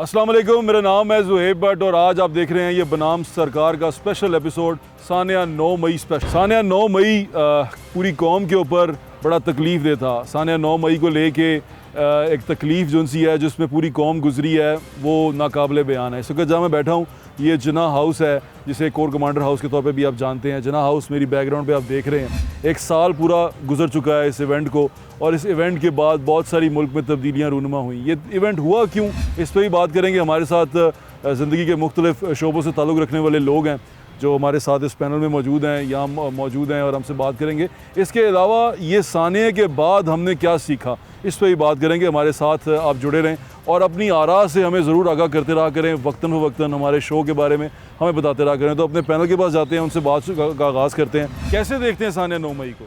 अस्सलाम वालेकुम, मेरा नाम है ज़ुहैब भट्ट और आज आप देख रहे हैं ये बनाम सरकार का स्पेशल एपिसोड सानिया 9 मई स्पेशल। सानिया 9 मई पूरी कौम के ऊपर बड़ा तकलीफ़ दे था। सानिया 9 मई को लेके एक तकलीफ़ जो सी है जिसमें पूरी कौम गुजरी है वो नाकाबिले बयान है। इस वक्त जहाँ मैं बैठा हूँ ये जिना हाउस है, जिसे कोर कमांडर हाउस के तौर पे भी आप जानते हैं। जिना हाउस मेरी बैकग्राउंड पे आप देख रहे हैं, एक साल पूरा गुजर चुका है इस इवेंट को और इस इवेंट के बाद बहुत सारी मुल्क में तब्दीलियाँ रूनुमा हुई। ये इवेंट हुआ क्यों, इस पर भी बात करेंगे। हमारे साथ ज़िंदगी के मुख्तलिफ शोबों से ताल्लुक़ रखने वाले लोग हैं जो हमारे साथ इस पैनल में मौजूद हैं, यहाँ मौजूद हैं और हमसे बात करेंगे। इसके अलावा ये सानिया के बाद हमने क्या सीखा, इस पर ही बात करेंगे। हमारे साथ आप जुड़े रहें और अपनी आरा से हमें ज़रूर आगाह करते रहा करें। वक्तन फ़वक्तन हमारे शो के बारे में हमें बताते रहा करें। तो अपने पैनल के पास जाते हैं, उनसे बात का आगाज़ करते हैं। कैसे देखते हैं सानिया 9 मई को?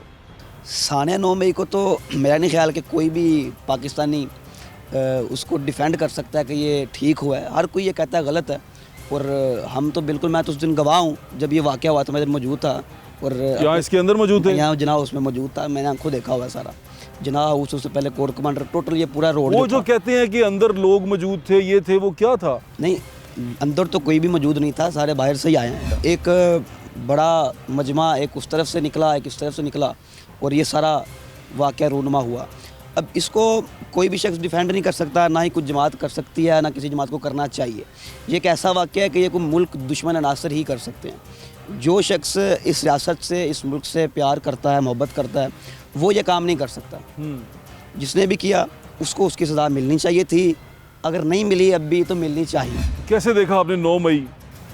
सानिया 9 मई को तो मेरा नहीं ख्याल कि कोई भी पाकिस्तानी उसको डिफेंड कर सकता है कि ये ठीक हुआ है। हर कोई ये कहता है गलत है और हम तो बिल्कुल, मैं तो उस दिन गवाह हूँ जब ये वाक़या हुआ था, मैं मौजूद था और यहाँ इसके अंदर मौजूद है, यहाँ जिना हाउस में मौजूद था। मैंने आंखों देखा हुआ है सारा जिना हाउस, उससे पहले कोर कमांडर, टोटल ये पूरा रोड। वो जो कहते हैं कि अंदर लोग मौजूद थे, ये थे, वो क्या था? नहीं, अंदर तो कोई भी मौजूद नहीं था, सारे बाहर से ही आए हैं। एक बड़ा मजमा एक उस तरफ से निकला, एक इस तरफ से निकला और ये सारा वाक़या रूनुमा हुआ। अब इसको कोई भी शख्स डिफेंड नहीं कर सकता, ना ही कुछ जमात कर सकती है, ना किसी जमात को करना चाहिए। ये एक ऐसा वाक़या है कि ये कोई मुल्क दुश्मन अनासर ही कर सकते हैं। जो शख्स इस रियासत से, इस मुल्क से प्यार करता है, मोहब्बत करता है, वो ये काम नहीं कर सकता। जिसने भी किया उसको उसकी सज़ा मिलनी चाहिए थी, अगर नहीं मिली अब भी तो मिलनी चाहिए। कैसे देखा आपने 9 मई?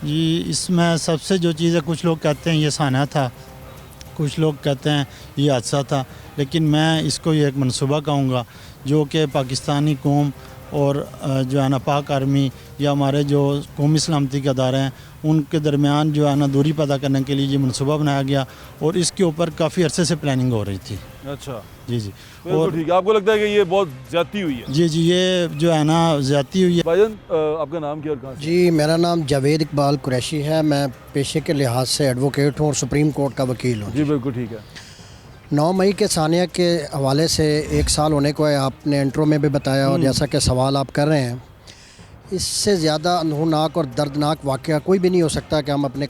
जी, इसमें सबसे जो चीज़ है, कुछ लोग कहते हैं ये साना था, कुछ लोग कहते हैं ये हादसा था, लेकिन मैं इसको ये एक मनसूबा कहूँगा जो कि पाकिस्तानी कौम और जो है ना पाक आर्मी या हमारे जो कौमी सलामती के अदारे हैं उनके दरमियान जो है ना दूरी पैदा करने के लिए ये मनसूबा बनाया गया और इसके ऊपर काफ़ी अरसे से प्लानिंग हो रही थी। अच्छा जी जी। और ठीक है, आपको लगता है कि ये बहुत ज़्यादती हुई है? जी जी, ये जो है ना ज़्यादती हुई है। भाईजान आपका नाम क्या और कहाँ से? जी, मेरा नाम जावेद इकबाल कुरैशी है। मैं पेशे के लिहाज से एडवोकेट हूँ और सुप्रीम कोर्ट का वकील हूँ। जी बिल्कुल ठीक है। 9 मई के सानिया के हवाले से 1 साल होने को है, आपने इंट्रो में भी बताया और जैसा कि सवाल आप कर रहे हैं, इससे ज़्यादा अनहोनाक और दर्दनाक वाक़या कोई भी नहीं हो सकता कि हम अपने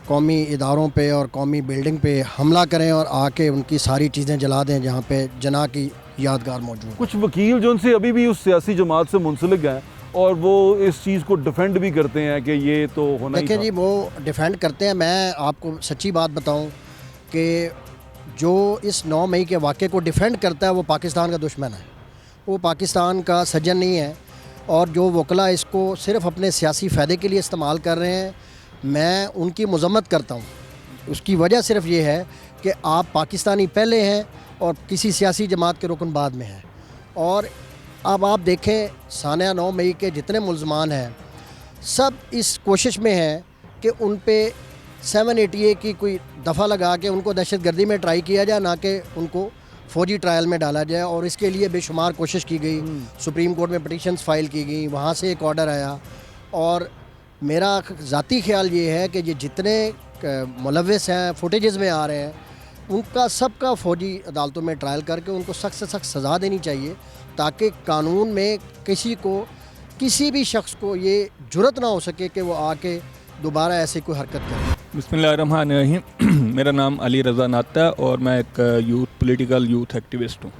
कौमी इदारों पे और कौमी बिल्डिंग पे हमला करें और आके उनकी सारी चीज़ें जला दें जहाँ पे जना की यादगार मौजूद। कुछ वकील जो उनसे अभी भी उस सियासी जमात से मुंसलिक हैं और वो इस चीज़ को डिफेंड भी करते हैं कि ये तो होना ही था। देखिए जी, वो डिफेंड करते हैं। मैं आपको सच्ची बात बताऊं कि जो इस 9 मई के वाक़े को डिफेंड करता है वो पाकिस्तान का दुश्मन है, वो पाकिस्तान का सज्जन नहीं है। और जो वकला इसको सिर्फ़ अपने सियासी फ़ायदे के लिए इस्तेमाल कर रहे हैं, मैं उनकी मज़म्मत करता हूँ। उसकी वजह सिर्फ़ ये है कि आप पाकिस्तानी पहले हैं और किसी सियासी जमात के रुकन बाद में हैं। और अब आप देखें, सानिया 9 मई के जितने मुल्ज़मान हैं सब इस कोशिश में हैं कि उन पे 780A की कोई दफ़ा लगा के उनको दहशतगर्दी में ट्राई किया जाए, ना कि उनको फ़ौजी ट्रायल में डाला जाए। और इसके लिए बेशुमार कोशिश की गई, सुप्रीम कोर्ट में पिटीशंस फ़ाइल की गई, वहाँ से एक ऑर्डर आया। और मेरा ज़ाती ख्याल ये है कि ये जितने मुलव्विस हैं, फुटेजेस में आ रहे हैं, उनका सबका फ़ौजी अदालतों में ट्रायल करके उनको सख्त से सख्त सज़ा देनी चाहिए, ताकि कानून में किसी भी शख्स को ये जुर्रत ना हो सके कि वो आके दोबारा ऐसी कोई हरकत करे। बिस्मिल्लाहिर्रहमानिर्रहीम। मेरा नाम अली रज़ा नाता है और मैं एक पॉलिटिकल यूथ एक्टिविस्ट हूँ।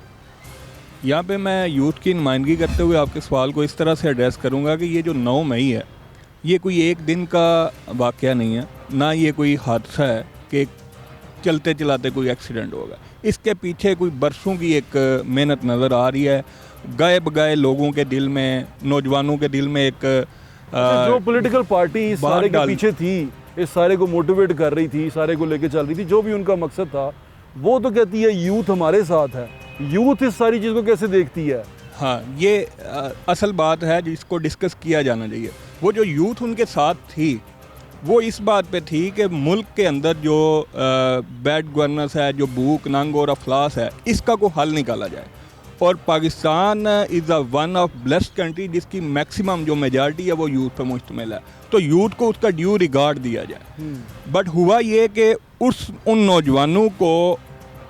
यहाँ पे मैं यूथ की नुमाइंदगी करते हुए आपके सवाल को इस तरह से एड्रेस करूँगा कि ये जो 9 मई है, ये कोई एक दिन का वाक़या नहीं है, ना ये कोई हादसा है कि चलते चलाते कोई एक्सीडेंट होगा। इसके पीछे कोई बरसों की एक मेहनत नज़र आ रही है। गाए बगाए लोगों के दिल में, नौजवानों के दिल में एक जो पॉलिटिकल पार्टी इस सारे के पीछे थी, इस सारे को मोटिवेट कर रही थी, सारे को लेके चल रही थी, जो भी उनका मकसद था, वो तो कहती है यूथ हमारे साथ है। यूथ इस सारी चीज़ को कैसे देखती है? हाँ, ये असल बात है जिसको डिस्कस किया जाना चाहिए। वो जो यूथ उनके साथ थी वो इस बात पे थी कि मुल्क के अंदर जो बैड गवर्नेंस है, जो भूख नंग और अफलास है, इसका कोई हल निकाला जाए। और Pakistan is a one of blessed country जिसकी मैक्सिमम जो मेजॉरिटी है वो यूथ पर मुश्तमिल है, तो यूथ को उसका ड्यू रिगार्ड दिया जाए। बट हुआ ये कि उन नौजवानों को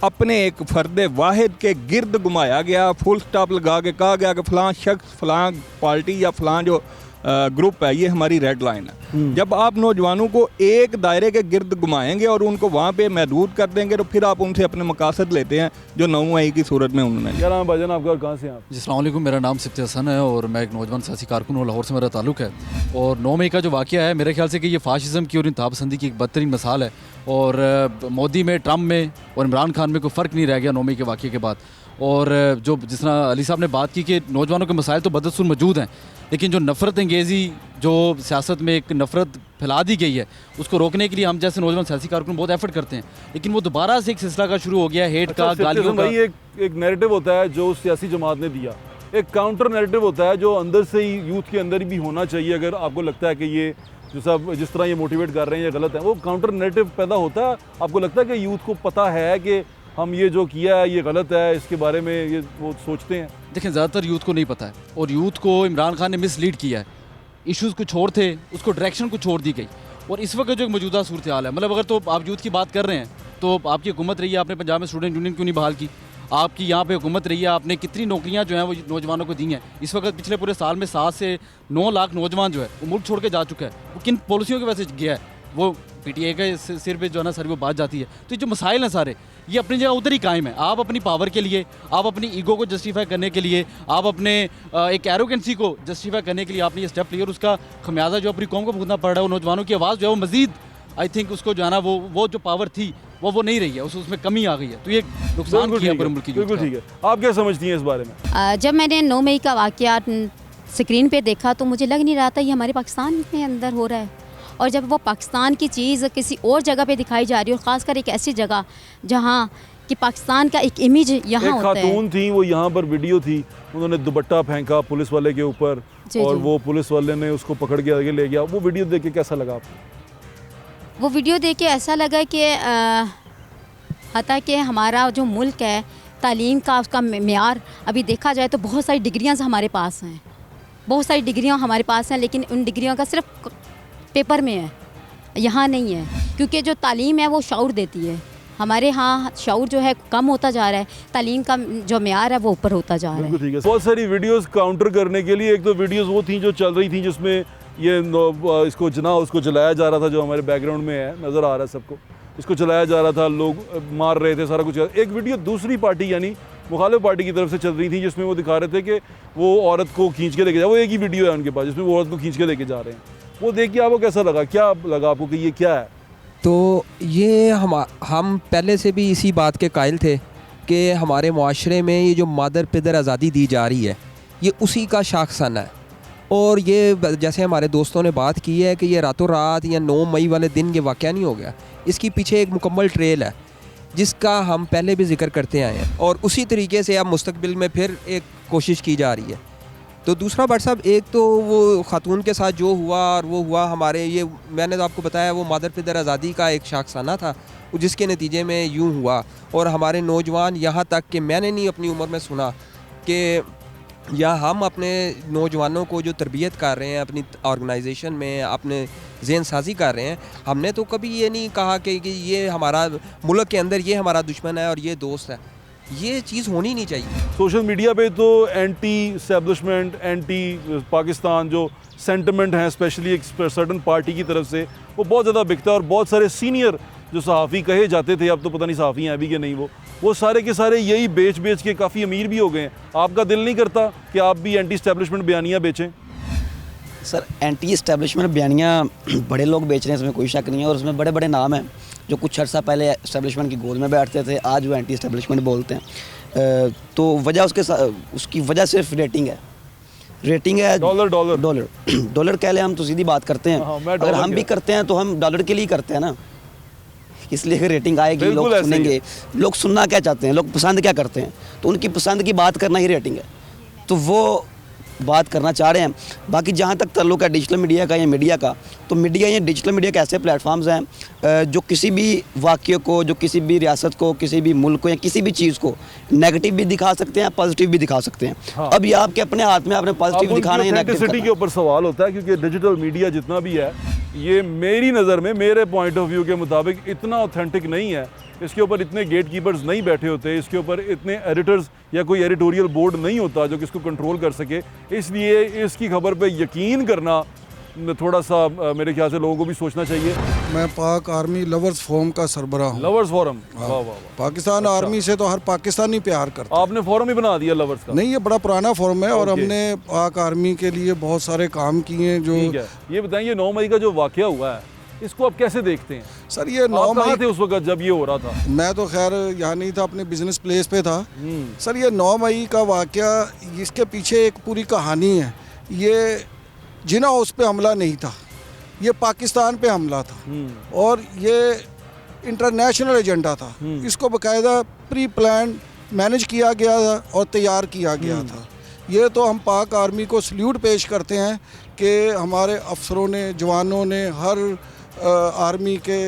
अपने एक फ़र्द वाहिद के गिर्द घुमाया गया, फुल स्टॉप लगा के कहा गया कि फ़लाँ शख्स, फ़लाँ पार्टी या फ़लाँ जो ग्रुप है ये हमारी रेड लाइन है। जब आप नौजवानों को एक दायरे के गिर्द घुमाएंगे और उनको वहाँ पे महदूद कर देंगे तो फिर आप उनसे अपने मकासद लेते हैं जो 9 मई की सूरत में उन्होंने। क्या नाम है भाईजान आपका और कहाँ से हैं आप? जी अस्सलाम वालेकुम, मेरा नाम सिफ्त हसन है और मैं एक नौजवान सियासी कारकुन हूँ, लाहौर से मेरा ताल्लुक़ है। और 9 मई का जो वाक़या है मेरे ख्याल से कि ये फाशिज़म की और इंतहा पसंदी की एक बदतरीन मिसाल है। और मोदी में, ट्रम्प में और इमरान खान में कोई फ़र्क नहीं रह गया 9 मई के वाक़े के बाद। और जो जिस तरह अली साहब ने बात की कि नौजवानों के मसाइल तो बदस्तूर मौजूद हैं, लेकिन जो नफ़रत अंगेज़ी जो सियासत में एक नफ़रत फैला दी गई है उसको रोकने के लिए हम जैसे नौजवान सियासी कारकुन बहुत एफर्ट करते हैं, लेकिन वो दोबारा से एक सिलसिला का शुरू हो गया हेट का, गालियों का। भाई एक नैरेटिव होता है जो सियासी जमात ने दिया, एक काउंटर नैरेटिव होता है जो अंदर से ही यूथ के अंदर भी होना चाहिए। अगर आपको लगता है कि ये जो सब जिस तरह ये मोटिवेट कर रहे हैं ये गलत है, वो काउंटर नैरेटिव पैदा होता है। आपको लगता है कि यूथ को पता है कि हम ये जो किया है ये गलत है, इसके बारे में ये वो सोचते हैं? देखें, ज़्यादातर यूथ को नहीं पता है और यूथ को इमरान खान ने मिसलीड किया है। इश्यूज़ कुछ और थे, उसको डायरेक्शन कुछ छोड़ दी गई। और इस वक्त जो एक मौजूदा सूरत हाल है, मतलब अगर तो आप यूथ की बात कर रहे हैं तो आपकी हुकूमत रही है, आपने पंजाब में स्टूडेंट यूनियन क्यों नहीं बहाल की? आपकी यहाँ पे हुकूमत रही है, आपने कितनी नौकरियाँ जो हैं वो नौजवानों को दी हैं। इस वक्त पिछले पूरे साल में 7 से 9 लाख नौजवान जो है वो मुल्क छोड़ के जा चुका है। वो किन पॉलिसियों की वजह से गया है? वो PTA के सिर पे जो है ना सारी वो बात जाती है। तो ये जो मसाइल हैं सारे ये अपनी जगह उधर ही कायम है। आप अपनी पावर के लिए, आप अपनी ईगो को जस्टिफाई करने के लिए, आप अपने एक एरोगेंसी को जस्टिफाई करने के लिए आपने ये स्टेप लिया और उसका खमियाजा जो अपनी कौम को भुगतना पड़ रहा है। वो नौजवानों की आवाज़ जो है वो मज़ीद आई थिंक उसको जो है ना वो जो पावर थी वो नहीं रही है, उसमें कमी आ गई है। तो ये नुकसान किया पूरे मुल्क की। बिल्कुल ठीक है। आप क्या समझती हैं इस बारे में? जब मैंने 9 मई का वाक़या स्क्रीन पे देखा तो मुझे लग नहीं रहा था ये हमारे पाकिस्तान के अंदर हो रहा है। और जब वो पाकिस्तान की चीज़ किसी और जगह पे दिखाई जा रही है और ख़ासकर एक ऐसी जगह जहाँ कि पाकिस्तान का एक इमेज यहाँ होता है। खातून थी, वो यहाँ पर वीडियो थी, उन्होंने दुपट्टा फेंका पुलिस वाले के ऊपर और वो पुलिस वाले ने उसको पकड़ के आगे ले गया। वो वीडियो देख के कैसा लगा आपको? वो वीडियो देख के ऐसा लगा कि हता कि हमारा जो मुल्क है तालीम का उसका मेयार अभी देखा जाए तो बहुत सारी डिग्रियाँ हमारे पास हैं, बहुत सारी डिग्रियाँ हमारे पास हैं, लेकिन उन डिग्रियों का सिर्फ पेपर में है, यहाँ नहीं है। क्योंकि जो तालीम है वो शऊर देती है। हमारे यहाँ शऊर जो है कम होता जा रहा है, तालीम का जो मेयार है वो ऊपर होता जा रहा है। ठीक है। बहुत सारी वीडियोस काउंटर करने के लिए, एक तो वीडियोस वो थी जो चल रही थी जिसमें ये इसको उसको जलाया जा रहा था, जो हमारे बैकग्राउंड में है, नज़र आ रहा है सबको, इसको जलाया जा रहा था, लोग मार रहे थे, सारा कुछ। एक वीडियो दूसरी पार्टी यानी मुखालिफ पार्टी की तरफ से चल रही थी जिसमें वो दिखा रहे थे कि वो औरत को खींच के लेके जा, वो एक ही वीडियो है उनके पास जिसमें वो औरत को खींच के लेके जा रहे हैं। वो देख के आपको कैसा लगा? क्या लगा आपको कि ये क्या है? तो ये हम पहले से भी इसी बात के कायल थे कि हमारे माशरे में ये जो मादर पिदर आज़ादी दी जा रही है ये उसी का शाखसन है। और ये जैसे हमारे दोस्तों ने बात की है कि ये रातों रात या 9 मई वाले दिन ये वाक़या नहीं हो गया, इसकी पीछे एक मुकम्मल ट्रेल है जिसका हम पहले भी जिक्र करते आए हैं और उसी तरीके से अब मुस्तकबिल में फिर एक कोशिश की जा रही है। तो दूसरा भाई साहब, एक तो वो ख़ातून के साथ जो हुआ और वो हुआ हमारे, ये मैंने तो आपको बताया वो मादर पिदर आज़ादी का एक शाखसाना था जिसके नतीजे में यूँ हुआ। और हमारे नौजवान यहाँ तक कि मैंने नहीं अपनी उम्र में सुना कि या हम अपने नौजवानों को जो तरबियत कर रहे हैं अपनी ऑर्गेनाइजेशन में, अपने ज़हन साजी कर रहे हैं, हमने तो कभी ये नहीं कहा कि ये हमारा मुल्क के अंदर ये हमारा दुश्मन है और ये दोस्त है। ये चीज़ होनी नहीं चाहिए। सोशल मीडिया पे तो एंटी एस्टेब्लिशमेंट, एंटी पाकिस्तान जो सेंटिमेंट हैं स्पेशली एक सर्टन पार्टी की तरफ से, वो बहुत ज़्यादा बिकता है। और बहुत सारे सीनियर जो सहाफ़ी कहे जाते थे, अब तो पता नहीं सहाफ़ी हैं अभी कि नहीं, वो सारे के सारे यही बेच के काफ़ी अमीर भी हो गए हैं। आपका दिल नहीं करता कि आप भी एंटी एस्टेब्लिशमेंट बयानियाँ बेचें? सर, एंटी इस्टेब्लिशमेंट बयानियाँ बड़े लोग बेच रहे हैं, इसमें कोई शक नहीं है। और उसमें बड़े बड़े नाम हैं जो कुछ अर्सा पहले इस्टेब्लिशमेंट की गोद में बैठते थे, आज वो एंटी इस्टेब्लिशमेंट बोलते हैं। तो वजह उसकी वजह सिर्फ रेटिंग है। रेटिंग है डॉलर कह लें हम तो सीधी बात करते हैं। अगर हम भी करते हैं तो हम डॉलर के लिए करते हैं ना, इसलिए कि रेटिंग आएगी, लोग सुनेंगे। लोग सुनना क्या चाहते हैं, लोग पसंद क्या करते हैं, तो उनकी पसंद की बात करना ही रेटिंग है। तो वो बात करना चाह रहे हैं। बाकी जहाँ तक ताल्लुक है डिजिटल मीडिया का या मीडिया का, तो मीडिया या डिजिटल मीडिया के ऐसे प्लेटफॉर्म्स हैं जो किसी भी वाक़े को, जो किसी भी रियासत को, किसी भी मुल्क को या किसी भी चीज़ को नेगेटिव भी दिखा सकते हैं, पॉजिटिव भी दिखा सकते हैं। हाँ। अब ये आपके अपने हाथ में, आपने पॉजिटिव दिखाना या नेगेटिव के ऊपर सवाल होता है, क्योंकि डिजिटल मीडिया जितना भी है ये मेरी नज़र में, मेरे पॉइंट ऑफ व्यू के मुताबिक इतना ऑथेंटिक नहीं है। इसके ऊपर इतने गेट कीपर्स नहीं बैठे होते, इसके ऊपर इतने एडिटर्स या कोई एडिटोरियल बोर्ड नहीं होता जो कि इसको कंट्रोल कर सके। इसलिए इसकी खबर पे यकीन करना थोड़ा सा मेरे ख्याल से लोगों को भी सोचना चाहिए। मैं पाक आर्मी लवर्स फोरम का सरबराह हूँ। लवर्स फोरम, हाँ। वाह वाह वाह। पाकिस्तान आर्मी से तो हर पाकिस्तानी प्यार करता है। आपने फोरम ही बना दिया लवर्स का? नहीं, ये बड़ा पुराना फोरम है और ओके। हमने पाक आर्मी के लिए बहुत सारे काम किए हैं। जो ठीक है, ये बताइए 9 मई का जो वाकया हुआ है इसको आप कैसे देखते हैं? सर ये 9 आप कहाँ मई थे उस वक्त जब ये हो रहा था? मैं तो खैर यहाँ नहीं था, अपने बिजनेस प्लेस पे था। सर ये 9 मई का वाकया, इसके पीछे एक पूरी कहानी है। ये जिना हाउस पे हमला नहीं था, ये पाकिस्तान पे हमला था और ये इंटरनेशनल एजेंडा था। इसको बाकायदा प्री प्लान मैनेज किया गया था और तैयार किया गया था। ये तो हम पाक आर्मी को सल्यूट पेश करते हैं कि हमारे अफसरों ने, जवानों ने, हर आर्मी के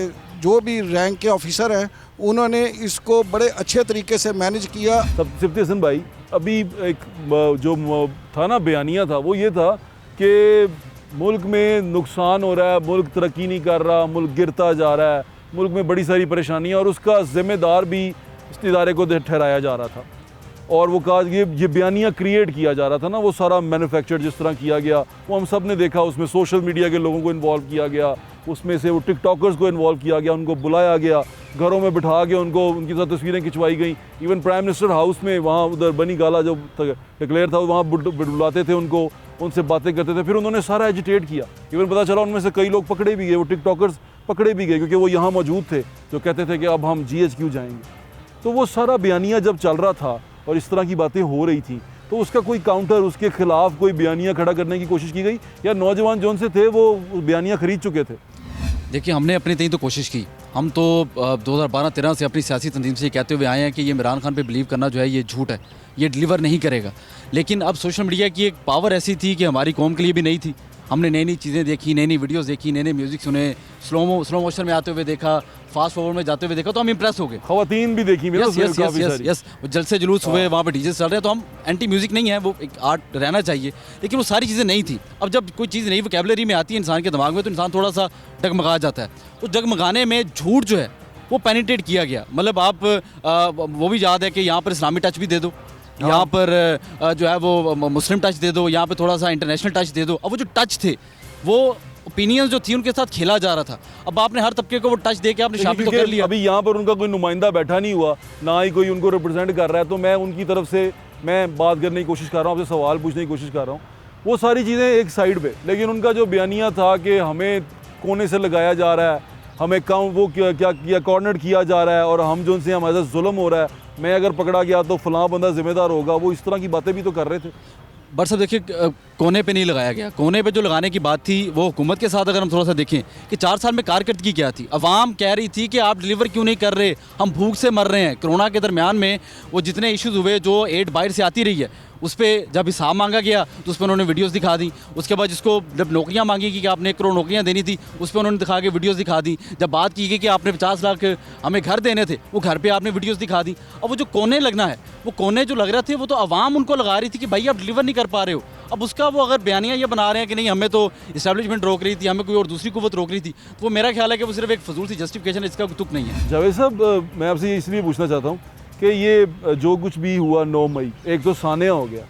जो भी रैंक के ऑफिसर हैं उन्होंने इसको बड़े अच्छे तरीके से मैनेज किया। सिफ्ती हसन भाई, अभी एक जो था ना बयानिया था, वो ये था कि मुल्क में नुकसान हो रहा है, मुल्क तरक्की नहीं कर रहा, मुल्क गिरता जा रहा है, मुल्क में बड़ी सारी परेशानियाँ, और उसका ज़िम्मेदार भी इस इदारे को ठहराया जा रहा था। और वो कहा ये बयानिया क्रिएट किया जा रहा था ना, वो सारा मैन्युफैक्चर जिस तरह किया गया वो हम सब ने देखा। उसमें सोशल मीडिया के लोगों को इन्वॉल्व किया गया, उसमें से वो टिकटॉकर्स को इन्वॉल्व किया गया, उनको बुलाया गया, घरों में बिठा के उनकी साथ तस्वीरें खिंचवाई गई। इवन प्राइम मिनिस्टर हाउस में, वहाँ उधर बनी गाला जो डिक्लेयर था, वहाँ बुलाते थे उनको, उनसे बातें करते थे। फिर उन्होंने सारा एजिटेट किया। इवन पता चला उनमें से कई लोग पकड़े भी गए, वो टिकटॉकर्स पकड़े भी गए क्योंकि वो यहाँ मौजूद थे, जो कहते थे कि अब हम GHQ जाएंगे। तो वो सारा बयानिया जब चल रहा था और इस तरह की बातें हो रही थी, तो उसका कोई काउंटर, उसके खिलाफ कोई बयानिया खड़ा करने की कोशिश की गई, या नौजवान जो उनसे थे वो बयानिया खरीद चुके थे? देखिए, हमने अपने तय तो कोशिश की। हम तो 2012-13 से अपनी सियासी तंजीम से कहते हुए आए हैं कि ये इमरान खान पे बिलीव करना जो है ये झूठ है, ये डिलीवर नहीं करेगा। लेकिन अब सोशल मीडिया की एक पावर ऐसी थी कि हमारी कौम के लिए भी नहीं थी। हमने नई नई चीज़ें देखी, नई नई वीडियोस देखी, नए नए म्यूज़िक सुने, स्लो मोशन में आते हुए देखा, फास्ट फॉरवर्ड में जाते हुए देखा, तो हम इंप्रेस हो गए। ख़वातीन भी देखी मेरे यस, जलसे जुलूस हुए, वहाँ पे डीजे चल रहे हैं, तो हम एंटी म्यूज़िक नहीं है, वो एक आर्ट रहना चाहिए। लेकिन वो सारी चीज़ें नहीं थी। अब जब कोई चीज़ नई वोकैबुलरी में आती है इंसान के दिमाग में, तो इंसान थोड़ा सा डगमगा जाता है। तो डगमगाने में झूठ जो है वो पेनिट्रेट किया गया। मतलब आप वो भी याद है कि यहाँ पर इस्लामी टच भी दे दो, यहाँ पर जो है वो मुस्लिम टच दे दो, यहाँ पे थोड़ा सा इंटरनेशनल टच दे दो। अब वो जो टच थे, वो ओपिनियंस जो थी उनके साथ खेला जा रहा था। अब आपने हर तबके को वो टच दे के आपने शामिल तो कर लिया। अभी यहाँ पर उनका कोई नुमाइंदा बैठा नहीं हुआ, ना ही कोई उनको रिप्रेजेंट कर रहा है, तो मैं उनकी तरफ से मैं बात करने की कोशिश कर रहा हूँ, आपसे सवाल पूछने की कोशिश कर रहा हूँ। वो सारी चीज़ें एक साइड पे, लेकिन उनका जो बयानिया था कि हमें कोने से लगाया जा रहा है, हमें वो क्या किया, कॉर्नर किया जा रहा है, और हम जो उनसे हमारे साथ जुल्म हो रहा है, मैं अगर पकड़ा गया तो फलां बंदा जिम्मेदार होगा, वो इस तरह की बातें भी तो कर रहे थे। बट साहब देखिए, कोने पे नहीं लगाया गया। कोने पे जो लगाने की बात थी वो हुकूमत के साथ अगर हम थोड़ा सा देखें कि 4 साल में कारकर्दगी क्या थी। अवाम कह रही थी कि आप डिलीवर क्यों नहीं कर रहे, हम भूख से मर रहे हैं। कोरोना के दरमियान में वो जितने इश्यूज़ हुए, जो एड बाहर से आती रही है, उस पर जब हिसाब मांगा गया तो उस पर उन्होंने वीडियोस दिखा दी। उसके बाद जिसको जब नौकरियां मांगी कि आपने 1 करोड़ नौकरियां देनी थी, उस पर उन्होंने दिखा के वीडियोस दिखा दी। जब बात की गई कि आपने 50 लाख हमें घर देने थे, वो घर पे आपने वीडियोस दिखा दी। अब वो जो कोने लगना है, वो कोने जो लग रहे थे, वो तो आवाम उनको लगा रही थी कि भाई आप डिलीवर नहीं कर पा रहे हो। अब उसका वो अगर बयानिया ये बना रहे हैं कि नहीं, हमें तो इस्टेब्लिशमेंट रोक रही थी, हमें कोई और दूसरी कुव्वत रोक रही थी, तो वो मेरा ख्याल है कि वो सिर्फ एक फजूल सी जस्टिफिकेशन है, इसका कोई तुक नहीं है। जावेद साहब, मैं आपसे इसलिए पूछना चाहता हूँ कि ये जो कुछ भी हुआ 9 मई, एक तो सानिया हो गया,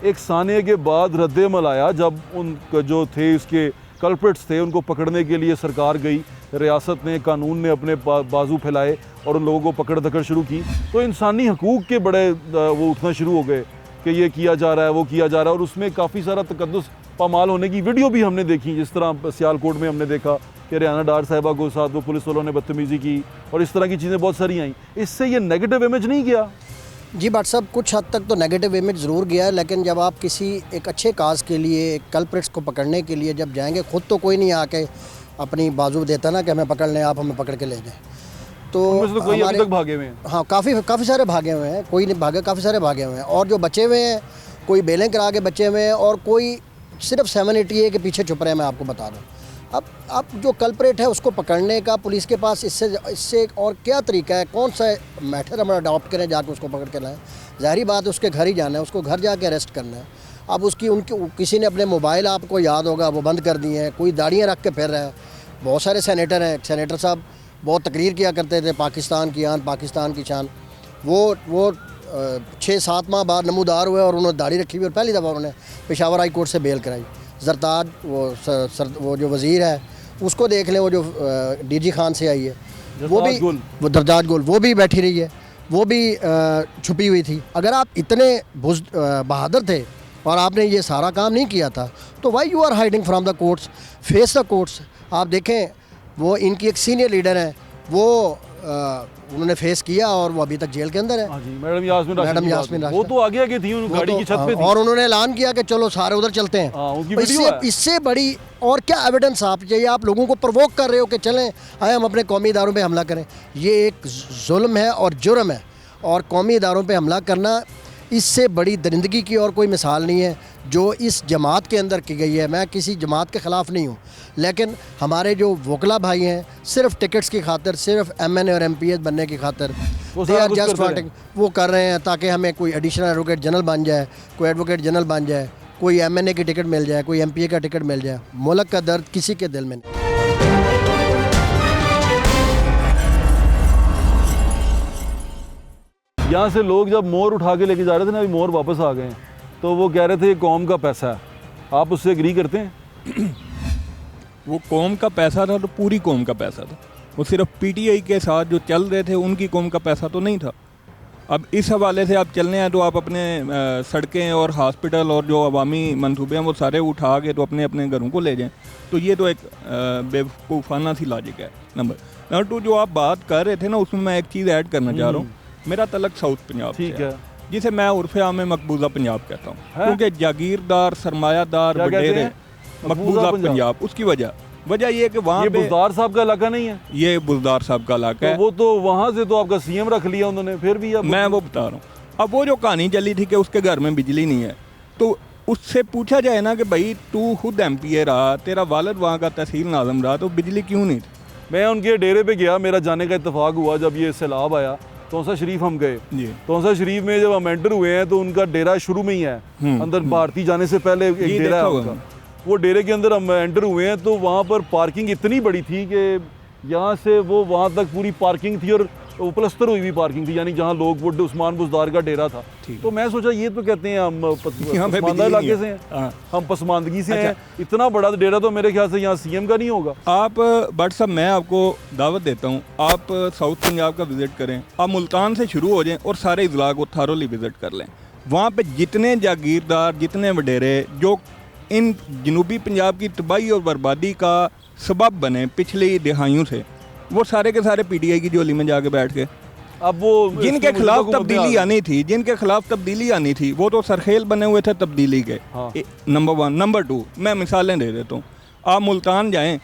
एक सानिया के बाद रद्द-ए-अमल आया जब उन जो थे उसके कल्प्रिट्स थे, उनको पकड़ने के लिए सरकार गई, रियासत ने, कानून ने अपने बाजू फैलाए और उन लोगों को पकड़ दकड़ शुरू की। तो इंसानी हकूक़ के बड़े वो उठना शुरू हो गए कि ये किया जा रहा है, वो किया जा रहा है, और उसमें काफ़ी सारा तकद्दुस पामाल होने की वीडियो भी हमने देखी। जिस तरह सियालकोट में हमने देखा कि रियाना डार साहिबा को साथ वो पुलिस वालों ने बदतमीज़ी की, और इस तरह की चीज़ें बहुत सारी आई। इससे ये नेगेटिव इमेज नहीं गया? जी भट्ट साहब, कुछ हद तक तो नेगेटिव इमेज ज़रूर गया है, लेकिन जब आप किसी एक अच्छे काज के लिए, कल्प्रिट्स को पकड़ने के लिए जब जाएंगे, खुद तो कोई नहीं आके अपनी बाजू देता ना कि हमें पकड़ लें, आप हमें पकड़ के ले जाएं। तो कोई अभी तक भागे हुए हैं? हाँ, काफ़ी सारे भागे हुए हैं, कोई नहीं भागे, काफ़ी सारे भागे हुए हैं। और जो बचे हुए हैं, कोई बेलें करा के बचे हुए हैं, और कोई सिर्फ 780A के पीछे छुप रहे हैं। मैं आपको बता दूँ, अब जो कल्प्रेट है उसको पकड़ने का पुलिस के पास इससे और क्या तरीका है, कौन सा मैटर हम अडॉप्ट करें, जाके उसको पकड़ के लाएं? ज़ाहिरी बात है उसके घर ही जाना है, उसको घर जाके अरेस्ट करना है। अब किसी ने अपने मोबाइल, आपको याद होगा, वो बंद कर दिए हैं, कोई दाढ़ियाँ रख के फिर रहा है, बहुत सारे सेनेटर हैं, सेनेटर साहब बहुत तकरीर किया करते थे, पाकिस्तान की आन, पाकिस्तान की शान। वो 6-7 माह बाद नमूदार हुए और उन्होंने दाढ़ी रखी हुई और पहली दफ़ा उन्होंने पेशावर हाई कोर्ट से बेल कराई। जरताज वो जो वज़ीर है उसको देख लें, वो जो डीजी खान से आई है वो दरजाज गुल, वो भी बैठी रही है, वो भी छुपी हुई थी। अगर आप इतने बहादुर थे और आपने ये सारा काम नहीं किया था तो why you are hiding from the courts, face the courts. आप देखें वो इनकी एक सीनियर लीडर हैं, वो उन्होंने फेस किया और वो अभी तक जेल के अंदर है। मैडम यास्मीन राशिद, वो तो आगे आगे थी, उन गाड़ी की छत पे थी और उन्होंने ऐलान किया कि चलो सारे उधर चलते हैं। इससे बड़ी और क्या एविडेंस आप चाहिए? आप लोगों को प्रवोक कर रहे हो कि चलें आए हम अपने कौमी इदारों पे हमला करें। ये एक जुल्म है और जुर्म है, और कौमी इदारों पे हमला करना इससे बड़ी दरिंदगी की और कोई मिसाल नहीं है जो इस जमात के अंदर की गई है। मैं किसी जमात के ख़िलाफ़ नहीं हूँ, लेकिन हमारे जो वकला भाई हैं सिर्फ टिकट्स की खातिर, सिर्फ MNA और MPS बनने की खातिर दे आर जस्ट वांटिंग, वो कर रहे हैं ताकि हमें कोई एडिशनल एडवोकेट जनरल बन जाए, कोई एडवोकेट जनरल बन जाए, कोई MNA की टिकट मिल जाए, कोई MPA का टिकट मिल जाए। मुल्क का दर्द किसी के दिल में नहीं। यहाँ से लोग जब मोर उठा के लेके जा रहे थे ना, अभी मोर वापस आ गए हैं, तो वो कह रहे थे ये कौम का पैसा है। आप उससे एग्री करते हैं? वो कौम का पैसा था तो पूरी कौम का पैसा था, वो सिर्फ PTI के साथ जो चल रहे थे उनकी कौम का पैसा तो नहीं था। अब इस हवाले से आप चलने हैं तो आप अपने सड़कें और हॉस्पिटल और जो अवामी मंसूबे हैं वो सारे उठा के तो अपने अपने घरों को ले जाएं, तो ये तो एक बेवकूफ़ाना सी लॉजिक है। नंबर 2 जो आप बात कर रहे थे ना, उसमें मैं एक चीज़ ऐड करना चाह रहा हूँ। मेरा तलक साउथ पंजाब से है, जिसे मैं उर्फ़े आम में मकबूजा पंजाब कहता हूँ, क्योंकि जागीरदार सरमायादार वडेरे मकबूजा पंजाब। उसकी वजह ये है कि वहाँ पे बुज़दार साहब का इलाका नहीं है, ये बुज़दार साहब का इलाका है। वो तो वहाँ से तो आपका CM रख लिया उन्होंने, फिर भी मैं वो बता रहा हूँ। अब वो जो कहानी चली थी कि उसके घर में बिजली नहीं है, तो उससे पूछा जाए ना कि भाई तू खुद MPA रहा, तेरा वालिद वहाँ का तहसील नाज़िम रहा, तो बिजली क्यों नहीं थी? मैं उनके डेरे पे गया, मेरा जाने का इत्तेफाक हुआ जब ये सैलाब आया। तौसा शरीफ हम गए जी। तौसा शरीफ में जब हम एंटर हुए हैं तो उनका डेरा शुरू में ही है, अंदर भारती जाने से पहले एक डेरा है उनका। वो डेरे के अंदर हम एंटर हुए हैं तो वहाँ पर पार्किंग इतनी बड़ी थी कि यहाँ से वो वहाँ तक पूरी पार्किंग थी, और प्लस्तर हुई हुई पार्किंग थी, यानी जहाँ लोग वो उस्मान बुज़दार का डेरा था। तो मैं सोचा ये तो कहते हैं हम पसमानदा इलाके से हैं, हम पसमानदगी से हैं, इतना बड़ा डेरा तो मेरे ख्याल से यहाँ CM का नहीं होगा। आप बट साहब मैं आपको दावत देता हूँ, आप साउथ पंजाब का विज़िट करें, आप मुल्तान से शुरू हो जाएं और सारे इजला को थारोली विज़िट कर लें। वहाँ पे जितने जागीरदार, जितने वडेरे जो इन जनूबी पंजाब की तबाही और बर्बादी का सबब बने पिछली दिहाइयों से, वो सारे के सारे PTI की झोली में जाके बैठ गए। अब वो जिनके खिलाफ तब्दीली आनी थी वो तो सरखेल बने हुए थे तब्दीली के। नंबर 1। नंबर 2 मैं मिसालें दे देता हूँ। आप मुल्तान जाएं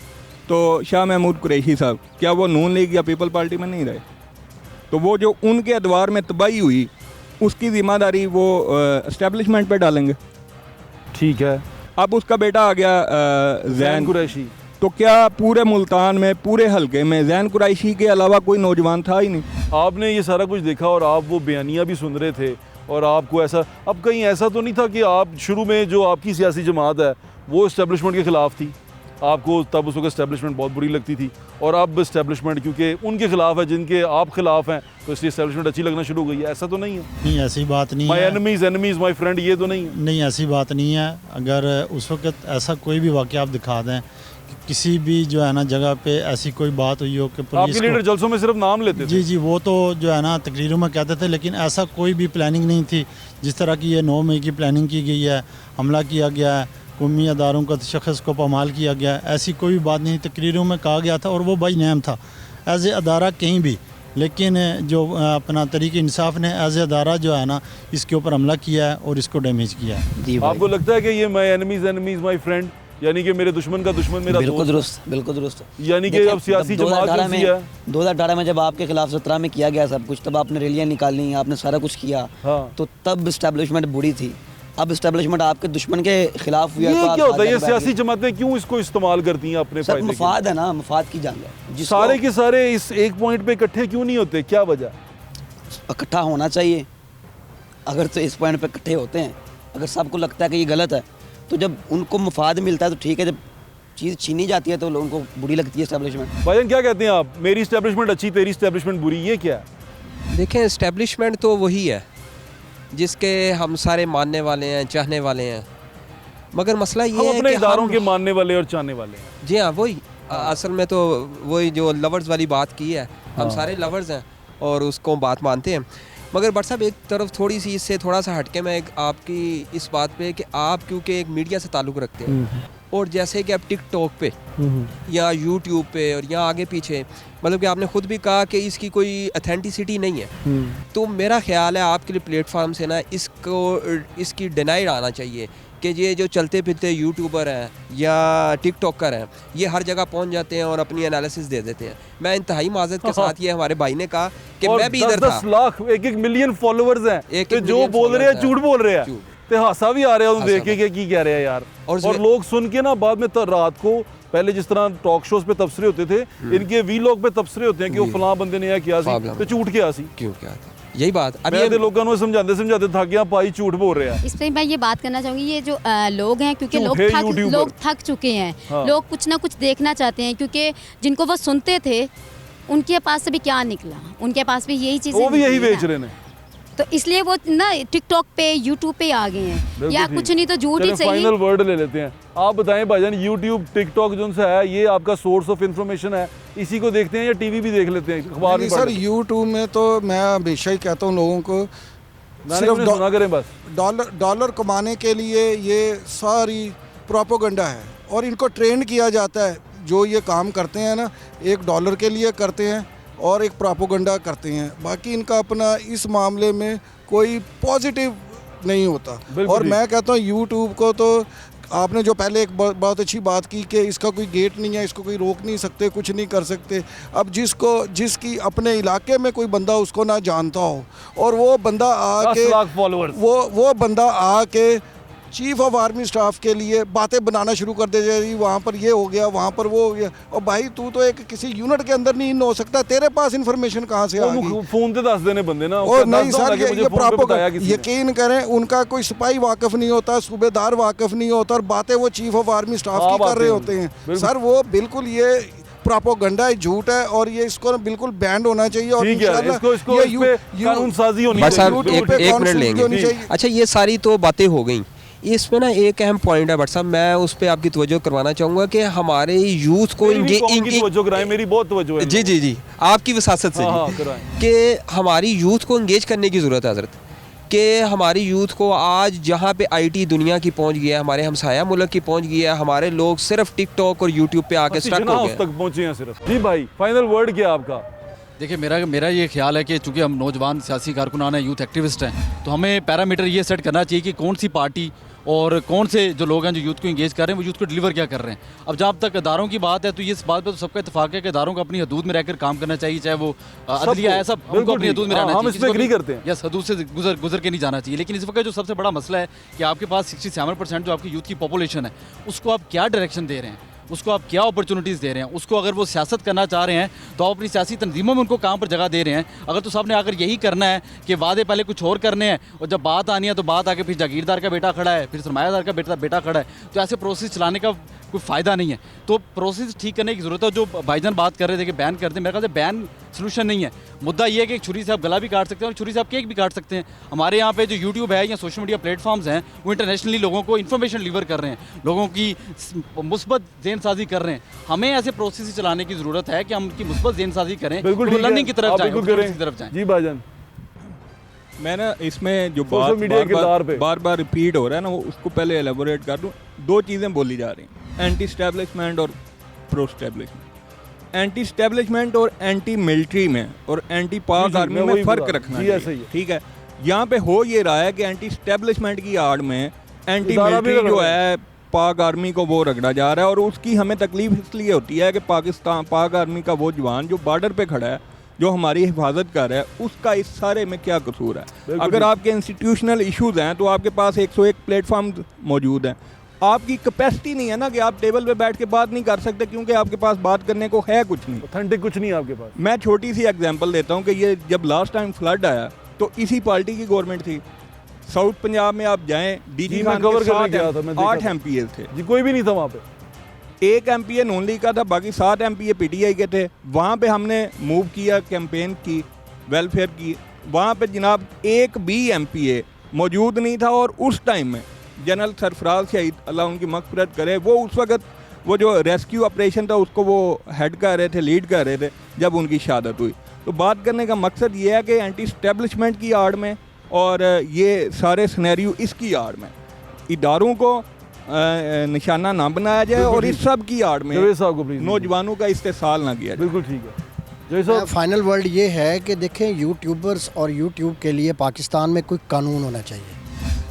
तो शाह महमूद कुरैशी साहब क्या वो नून लीग या पीपल पार्टी में नहीं रहे? तो वो जो उनके अदवार में तबाही हुई उसकी ज़िम्मेदारी वो एस्टेब्लिशमेंट पे डालेंगे। ठीक है, अब उसका बेटा आ गया ज़ैन कुरैशी, तो क्या पूरे मुल्तान में, पूरे हलके में ज़ैन कुरैशी के अलावा कोई नौजवान था ही नहीं? आपने ये सारा कुछ देखा और आप वो बयानियाँ भी सुन रहे थे, और आपको ऐसा, अब कहीं ऐसा तो नहीं था कि आप शुरू में जो आपकी सियासी जमात है वो इस्टेब्लिशमेंट के ख़िलाफ़ थी, आपको तब उस वक्त इस्टेब्लिशमेंट बहुत बुरी लगती थी, और अब इस्टेब्लिशमेंट क्योंकि उनके खिलाफ है जिनके आप खिलाफ हैं तो इसलिए इस्टेब्लिशमेंट अच्छी लगना शुरू हो गई है? ऐसा तो नहीं है? नहीं, ऐसी बात नहीं है। माई एनिमीज़ माई फ्रेंड, ये तो नहीं है? नहीं, ऐसी बात नहीं है। अगर उस वक्त ऐसा कोई भी वाक़या आप दिखा दें, किसी भी जो है ना जगह पे ऐसी कोई बात हुई हो कि पुलिस, आपके लीडर जलसों में सिर्फ नाम लेते थे। जी, वो तो जो है ना तकरीरों में कहते थे, लेकिन ऐसा कोई भी प्लानिंग नहीं थी जिस तरह की ये 9 मई की प्लानिंग की गई है, हमला किया गया है, कौमी अदारों का शख्स को पामाल किया गया, ऐसी कोई बात नहीं। तकरीरों में कहा गया था और वो बाई नेम था एज ए अदारा कहीं भी, लेकिन जो अपना तरीके इंसाफ ने एज ए अदारा जो है ना इसके ऊपर हमला किया है और इसको डैमेज किया है। आपको लगता है कि ये माई एनिमीज़ माई फ्रेंड, यानी कि मेरे दुश्मन का दुश्मन मेरा दोस्त? बिल्कुल दुरुस्त। यानी कि अब सियासी जमात जो है 2018 में जब आपके खिलाफ 17 में किया गया सब कुछ, तब आपने रैलियाँ निकाली, आपने सारा कुछ किया, तो तब इस्टेब्लिशमेंट बुरी थी। अब इस्टेब्लिशमेंट आपके दुश्मन के खिलाफ हुआ, ये क्या होता है? ये सियासी जमातें क्यों इसको इस्तेमाल करती हैं अपने फायदे के लिए? मफाद है ना, मफाद की जंग है। सारे के सारे इस एक पॉइंट पे इकट्ठे क्यों नहीं होते? क्या वजह? इकट्ठा होना चाहिए। अगर तो इस पॉइंट पे इकट्ठे होते हैं, अगर सबको लगता है कि ये गलत है, तो जब उनको मफाद मिलता है तो ठीक है, जब चीज़ छीनी जाती है तो लोगों को बुरी लगती है इस्टेब्लिशमेंट। भाईजान क्या कहते हैं आप, मेरी इस्टेब्लिशमेंट अच्छी तेरी इस्टेब्लिशमेंट बुरी, ये क्या है? देखें, इस्टेब्लिशमेंट तो वही है जिसके हम सारे मानने वाले हैं, चाहने वाले हैं, मगर मसला ये हम है अपने कि इदारों के मानने वाले और चाहने वाले हैं। जी हाँ, वही असल में तो वही जो लवर्स वाली बात की है, हम सारे लवर्स हैं और उसको बात मानते हैं। मगर बट साहब एक तरफ थोड़ी सी इससे थोड़ा सा हटके मैं एक आपकी इस बात पे कि आप क्योंकि एक मीडिया से ताल्लुक़ रखते हैं और जैसे कि आप टिकटॉक पे या यूट्यूब पे और या आगे पीछे, मतलब कि आपने खुद भी कहा कि इसकी कोई अथेंटिसिटी नहीं है, तो मेरा ख्याल है आपके लिए प्लेटफार्म से ना इसकी डिनाइड आना चाहिए कि ये जो चलते फिरते यूट्यूबर हैं या टिकटॉकर हैं ये हर जगह पहुंच जाते हैं और अपनी एनालिसिस दे देते हैं। मैं इंतहाई माजरत के साथ ये हमारे भाई ने कहा कि मैं भी इधर था। 10 लाख 1 मिलियन फॉलोअर्स हैं, एक तो जो मिलियन बोल रहे हैं followers झूठ बोल रहे हैं, तो हासा भी आ रहा है उन्हें देख के कि की कह रहे हैं यार। और लोग सुन के ना बाद में तो रात को पहले जिस तरह टॉक शोज पे तबसरे होते थे, इनके वीलॉग पे तबसरे होते हैं कि वो फलां बंदे ने किया सी तो झूठ किया सी, क्यों क्या था यही बात। अब ये लोगों को समझाते थक गया पाई झूठ बोल रहे हैं। इस पे मैं ये बात करना चाहूँगी, ये जो लोग हैं क्योंकि झूठे लोग थक चुके हैं, हाँ। लोग कुछ ना कुछ देखना चाहते हैं, क्योंकि जिनको वो सुनते थे उनके पास से भी क्या निकला, उनके पास भी यही चीज़ें, वो भी यही बेच रहे हैं, तो इसलिए वो ना टिकटॉक पे यूट्यूब पे आ गए हैं, या कुछ नहीं तो झूठ ही सही। फाइनल वर्ड ले लेते हैं, आप बताएं भाईजान, यूट्यूब टिकटॉक जो सा है ये आपका सोर्स ऑफ इंफॉर्मेशन है, इसी को देखते हैं या टीवी भी देख लेते हैं, अखबार भी सर यूट्यूब में तो मैं हमेशा ही कहता हूँ लोगों को सिर्फ सुना करें बस, डॉलर कमाने के लिए ये सारी प्रोपोगंडा है और इनको ट्रेंड किया जाता है। जो ये काम करते हैं ना, $1 के लिए करते हैं और एक प्रोपोगंडा करते हैं, बाकी इनका अपना इस मामले में कोई पॉजिटिव नहीं होता। और मैं कहता हूँ यूट्यूब को तो आपने जो पहले एक बहुत अच्छी बात की कि इसका कोई गेट नहीं है, इसको कोई रोक नहीं सकते, कुछ नहीं कर सकते। अब जिसकी अपने इलाके में कोई बंदा उसको ना जानता हो और वो बंदा आके 10 लाख फॉलोअर्स, वो बंदा आके चीफ ऑफ आर्मी स्टाफ के लिए बातें बनाना शुरू कर दे जाएगी, वहाँ पर ये हो गया, वहाँ पर वो हो गया। और भाई तू तो एक किसी यूनिट के अंदर नहीं इन हो सकता, तेरे पास इन्फॉर्मेशन कहाँ से आ गई? फोन पे दस देने बंदे ना, और नहीं सर ये प्रोपोगंडा, यकीन करें उनका कोई सिपाही वाकिफ नहीं होता, सूबेदार वाकिफ नहीं होता और बातें वो चीफ ऑफ आर्मी स्टाफ की कर रहे होते हैं। सर वो बिल्कुल ये प्रोपोगंडा है, झूठ है और ये इसको बिल्कुल बैन होना चाहिए और इसको कानून साजी होनी चाहिए। अच्छा ये सारी तो बातें हो गई, इसमें ना एक अहम पॉइंट है बट साहब, मैं उस पर आपकी तवज्जो करवाना चाहूँगा कि हमारे यूथ को मेरी बहुत तवज्जो है। जी जी जी आपकी वसासत से कि हमारी यूथ को इंगेज करने की ज़रूरत है हज़रत, कि हमारी यूथ को आज जहाँ पे आईटी दुनिया की पहुँच गई है, हमारे हमसाया मुल्क की पहुँच गई है, हमारे लोग सिर्फ टिकटॉक और यूट्यूब पे आके स्टक हो गए तक पहुँचे हैं सिर्फ। जी भाई फाइनल वर्ड क्या आपका? देखिए मेरा ये ख्याल है कि चूंकि हम नौजवान सियासी कारकुनान हैं, यूथ एक्टिविस्ट हैं, तो हमें पैरामीटर ये सेट करना चाहिए कि कौन सी पार्टी और कौन से जो लोग हैं जो यूथ को इंगेज कर रहे हैं वो यूथ को डिलीवर क्या कर रहे हैं। अब जहाँ तक इदारों की बात है तो ये इस बात पे तो सबका इत्तेफाक है कि इदारों को अपनी हदूद में रहकर काम करना चाहिए, चाहे वो अदलिया है, सब उनको अपनी हदूद में रहना चाहिए। हम इसमें एग्री करते हैं, यस हदूद से गुजर के नहीं जाना चाहिए। लेकिन इस वक्त जो सबसे बड़ा मसला है कि आपके पास 67% जो आपकी यूथ की पॉपुलेशन है उसको आप क्या डायरेक्शन दे रहे हैं, उसको आप क्या अपॉर्चुनिटीज़ दे रहे हैं, उसको अगर वो सियासत करना चाह रहे हैं तो आप अपनी सियासी तंजीमों में उनको काम पर जगह दे रहे हैं। अगर तो साहब ने अगर यही करना है कि वादे पहले कुछ और करने हैं और जब बात आनी है तो बात आके फिर जागीरदार का बेटा खड़ा है, फिर सरमायादार का बेटा खड़ा है, तो ऐसे प्रोसेस चलाने का कोई फ़ायदा नहीं है। तो प्रोसेस ठीक करने की ज़रूरत है। जो भाईजान बात कर रहे थे कि बैन कर दें, मेरे ख्याल से बैन सोल्यूशन नहीं है। मुद्दा ये है कि एक छुरी से आप गला भी काट सकते हैं और छुरी से आप केक भी काट सकते हैं। हमारे यहाँ पे जो यूट्यूब है या सोशल मीडिया प्लेटफॉर्म्स हैं वो इंटरनेशनली लोगों को इन्फॉर्मेशन डिलीवर कर रहे हैं, लोगों की मुस्बत ज़हनसाजी कर रहे हैं। हमें ऐसे प्रोसेस चलाने की ज़रूरत है कि हम उनकी मुस्बत ज़हनसाजी करें, लर्निंग की तरफ जाएं। जी भाईजान मैं ना इसमें जो बार बार रिपीट हो रहा है ना, वो उसको पहले एलेबोरेट कर दूँ। 2 चीज़ें बोली जा रही हैं, एंटी स्टैब्लिशमेंट और प्रो स्टैब्लिशमेंट। एंटी स्टैब्लिशमेंट और एंटी मिलिट्री में और एंटी पाक आर्मी में फ़र्क रखना चाहिए, ठीक है। यहाँ पे हो ये रहा है कि एंटी स्टैब्लिशमेंट की आड़ में एंटी मिलिट्री जो है पाक आर्मी को वो रगड़ा जा रहा है, और उसकी हमें तकलीफ इसलिए होती है कि पाक आर्मी का वो जवान जो बॉर्डर पे खड़ा है, जो हमारी हिफाजत कर रहा है, उसका इस सारे में क्या कसूर है। अगर आपके इंस्टीट्यूशनल इश्यूज़ हैं तो आपके पास 101 प्लेटफॉर्म मौजूद हैं। आपकी कैपेसिटी नहीं है ना कि आप टेबल पे बैठ के बात नहीं कर सकते, क्योंकि आपके पास बात करने को है कुछ नहीं, ऑथेंटिक कुछ नहीं है आपके पास। मैं छोटी सी एग्जांपल देता हूँ कि ये जब लास्ट टाइम फ्लड आया तो इसी पार्टी की गवर्नमेंट थी। साउथ पंजाब में आप जाएं, डीजी खान के साथ 8 MPs थे जी, कोई भी नहीं था वहाँ पे। एक MPA नून लीग का था, बाकी 7 MPA PTI के थे। वहाँ पे हमने मूव किया, कैंपेन की, वेलफेयर की। वहाँ पे जनाब एक भी MPA मौजूद नहीं था। और उस टाइम में जनरल सरफराज शहीद, अल्लाह उनकी मग़फ़िरत करे, वो उस वक़्त वो जो रेस्क्यू ऑपरेशन था उसको वो हेड कर रहे थे, लीड कर रहे थे जब उनकी शहादत हुई। तो बात करने का मकसद ये है कि एंटी स्टैब्लिशमेंट की आड़ में और ये सारे सिनेरियो इसकी आड़ में इदारों को निशाना ना बनाया जाए और इस सब की आड़ में जवेद साहब को प्लीज नौजवानों का इस्तेसाल ना किया जाए। बिल्कुल ठीक है जवेद साहब। फाइनल वर्ड ये है कि देखें, यूट्यूबर्स और यूट्यूब के लिए पाकिस्तान में कोई कानून होना चाहिए।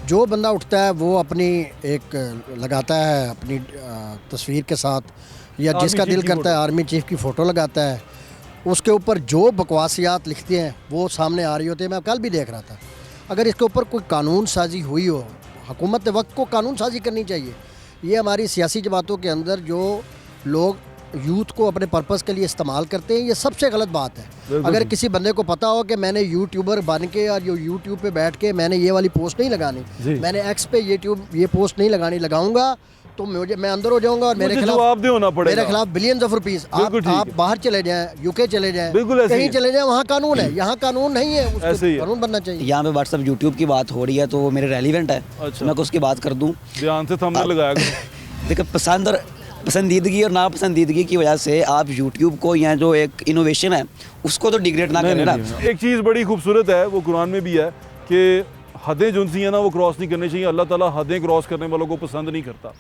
जो बंदा उठता है वो अपनी एक लगाता है अपनी तस्वीर के साथ, या जिसका दिल करता है आर्मी चीफ की फ़ोटो लगाता है, उसके ऊपर जो बकवासियात लिखते हैं वो सामने आ रही होती है। मैं कल भी देख रहा था, अगर इसके ऊपर कोई कानून साजी हुई हो, हुकूमत वक्त को कानून साजी करनी चाहिए। ये हमारी सियासी जमातों के अंदर जो लोग यूथ को अपने पर्पस के लिए इस्तेमाल करते हैं, ये सबसे गलत बात है। अगर किसी बंदे को पता हो कि मैंने यूट्यूबर बन के और यूट्यूब पे बैठ के मैंने ये वाली पोस्ट नहीं लगानी, मैंने एक्स पे ये पोस्ट नहीं लगानी, लगाऊंगा तो मैं अंदर हो जाऊंगा और मेरे खिलाफ बिलियंस ऑफ रुपीस। आप बाहर चले जाएं, यूके चले जाएं, कहीं चले जाएं, वहाँ कानून है, यहाँ कानून नहीं है, उसको कानून बनना चाहिए। यहाँ पे व्हाट्सएप यूट्यूब की बात हो रही है तो वो मेरे रेलिवेंट है, मैं उसकी बात कर दूँ। ध्यान से थंबनेल लगाया देखिए, पसंदीदगी और नापसंदीदगी की वजह से आप यूट्यूब को या जो एक इनोवेशन है उसको तो डिग्रेड ना करें ना। एक चीज़ बड़ी खूबसूरत है, वो कुरान में भी है कि हदें जो सी हैं ना वो क्रॉस नहीं करनी चाहिए। अल्लाह ताला हदें क्रॉस करने वालों को पसंद नहीं करता।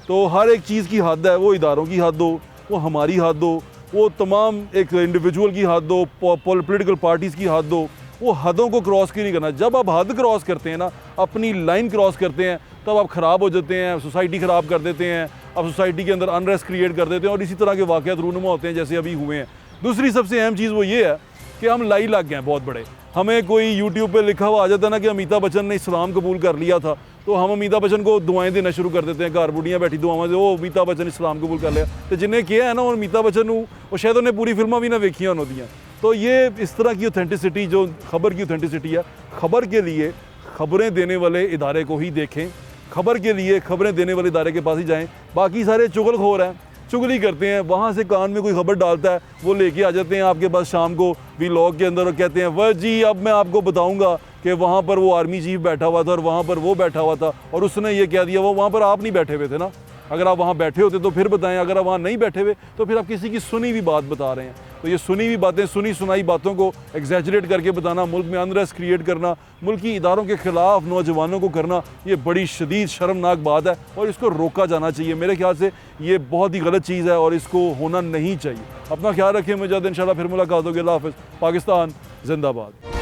तो हर एक चीज़ की हद है, वो इदारों की हद हो, वो हमारी हद हो, वो तमाम एक इंडिविजुअल की हद हो, पॉलिटिकल पार्टीज़ की हद हो, वो हदों को क्रॉस क्यों नहीं करना। जब आप हद क्रॉस करते हैं ना, अपनी लाइन क्रॉस करते हैं, तब आप ख़राब हो जाते हैं, सोसाइटी ख़राब कर देते हैं, आप सोसाइटी के अंदर अनरेस्ट क्रिएट कर देते हैं और इसी तरह के वाक़यात रूनुमा होते हैं जैसे अभी हुए हैं। दूसरी सबसे अहम चीज़ वो ये है कि हम लाई लग गए हैं बहुत बड़े। हमें कोई यूट्यूब पे लिखा हुआ आ जाता है ना कि अमिताभ बच्चन ने इस्लाम कबूल कर लिया था, तो हम अमिताभ बच्चन को दुआएं देना शुरू कर देते हैं, घर बुढ़ियाँ बैठी दुआवां से, वो अमिताभ बच्चन इस्लाम कबूल कर लिया। तो जिन्हें किया है ना और अमिताभ बच्चन वो शायद उन्हें पूरी फिल्मां भी ना वेखियां होती। तो ये इस तरह की ऑथेंटिसिटी, जो खबर की ऑथेंटिसिटी है, खबर के लिए खबरें देने वाले इदारे को ही देखें, खबर के लिए खबरें देने वाले इदारे के पास ही जाएं। बाकी सारे चुगलखोर हैं, चुगली करते हैं, वहाँ से कान में कोई खबर डालता है वो लेके आ जाते हैं आपके पास शाम को व्लॉग के अंदर और कहते हैं वह जी अब मैं आपको बताऊंगा कि वहाँ पर वो आर्मी चीफ बैठा हुआ था और वहाँ पर वो बैठा हुआ था और उसने ये कह दिया। वो वहाँ पर आप नहीं बैठे हुए थे ना, अगर आप वहाँ बैठे होते तो फिर बताएं, अगर आप वहाँ नहीं बैठे हुए तो फिर आप किसी की सुनी हुई बात बता रहे हैं। तो ये सुनी हुई बातें, सुनी सुनाई बातों को एग्जैजरेट करके बताना, मुल्क में अनरेस्ट क्रिएट करना, मुल्की इदारों के ख़िलाफ़ नौजवानों को करना, ये बड़ी शदीद शर्मनाक बात है और इसको रोका जाना चाहिए। मेरे ख्याल से ये बहुत ही गलत चीज़ है और इसको होना नहीं चाहिए। अपना ख्याल रखें, मुझे इंशाल्लाह फिर मुलाकात होगी। अल्लाह हाफ़िज़। पाकिस्तान जिंदाबाद।